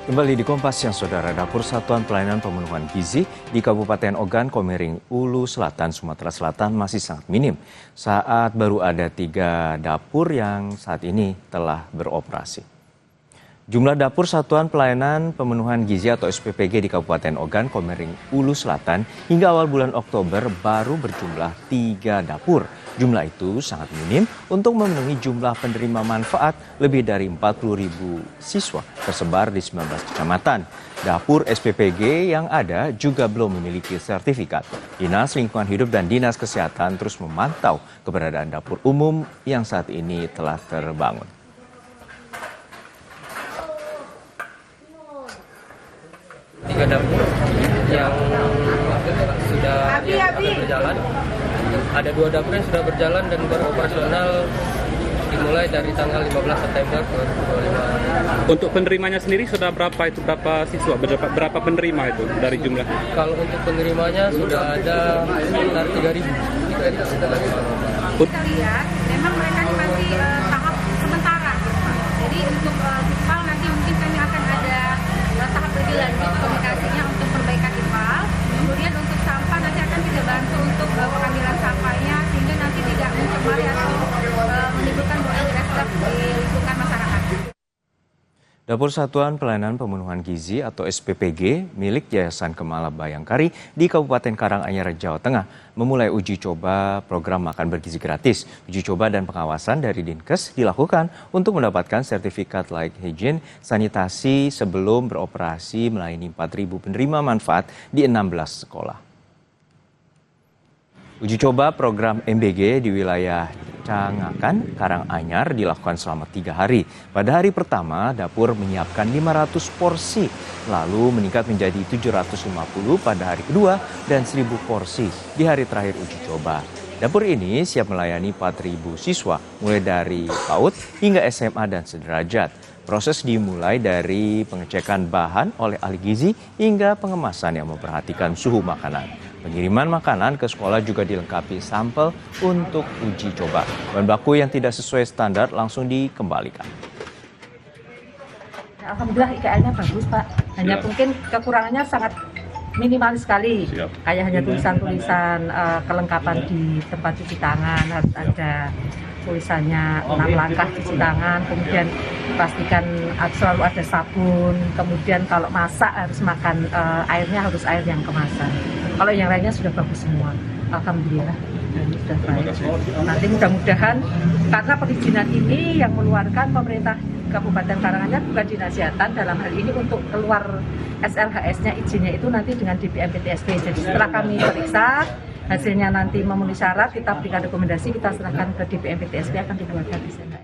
Kembali di Kompas Siang, Saudara. Dapur Satuan Pelayanan Pemenuhan Gizi di Kabupaten Ogan, Komering Ulu Selatan, Sumatera Selatan masih sangat minim. Saat baru ada 3 dapur yang saat ini telah beroperasi. Jumlah dapur Satuan Pelayanan Pemenuhan Gizi atau SPPG di Kabupaten Ogan, Komering Ulu Selatan hingga awal bulan Oktober baru berjumlah 3 dapur. Jumlah itu sangat minim untuk memenuhi jumlah penerima manfaat lebih dari 40.000 siswa tersebar di 19 kecamatan. Dapur SPPG yang ada juga belum memiliki sertifikat. Dinas Lingkungan Hidup dan Dinas Kesehatan terus memantau keberadaan dapur umum yang saat ini telah terbangun. Tiga dapur yang sudah berjalan. Ada 2 dapur yang sudah berjalan dan beroperasional dimulai dari tanggal 15 September 2025. Untuk penerimanya sendiri sudah berapa itu? Berapa siswa? Berapa penerima itu dari jumlah? Kalau untuk penerimanya sudah ada sekitar 3.000. Kita lihat memang mereka ini masih tahap sementara. Jadi untuk IPAL nanti mungkin kami akan ada tahap lebih lanjut komunikasinya untuk perbaikan IPAL. Kemudian untuk sampah nanti akan kita bantu untuk pengambilan sampahnya sehingga nanti tidak mencemari atau menimbulkan bau tidak sedap di lingkungan masyarakat. Dapur Satuan Pelayanan Pemenuhan Gizi atau SPPG milik Yayasan Kemala Bayangkari di Kabupaten Karanganyar, Jawa Tengah memulai uji coba program makan bergizi gratis. Uji coba dan pengawasan dari Dinkes dilakukan untuk mendapatkan sertifikat layak higien sanitasi sebelum beroperasi melayani 4.000 penerima manfaat di 16 sekolah. Uji coba program MBG di wilayah Cangakan, Karanganyar dilakukan selama 3 hari. Pada hari pertama, dapur menyiapkan 500 porsi, lalu meningkat menjadi 750 pada hari kedua dan 1.000 porsi di hari terakhir uji coba. Dapur ini siap melayani 4.000 siswa, mulai dari PAUD hingga SMA dan sederajat. Proses dimulai dari pengecekan bahan oleh ahli gizi hingga pengemasan yang memperhatikan suhu makanan. Pengiriman makanan ke sekolah juga dilengkapi sampel untuk uji coba. Bahan baku yang tidak sesuai standar langsung dikembalikan. Alhamdulillah IKL-nya bagus, Pak. Hanya mungkin kekurangannya sangat minimalis sekali. Kayak hanya tulisan-tulisan kelengkapan di tempat cuci tangan, harus ada tulisannya 6 langkah cuci tangan, kemudian pastikan selalu ada sabun, kemudian kalau masak harus makan airnya harus air yang kemasan. Kalau yang lainnya sudah bagus semua, alhamdulillah sudah baik. Nanti mudah-mudahan karena perizinan ini yang mengeluarkan pemerintah Kabupaten Karanganyar bukan Dinas Kesehatan dalam hal ini untuk keluar SLHS-nya izinnya itu nanti dengan DPMPTSP. Jadi setelah kami periksa hasilnya nanti memenuhi syarat, kita berikan rekomendasi, kita serahkan ke DPMPTSP akan dikeluarkan di sana.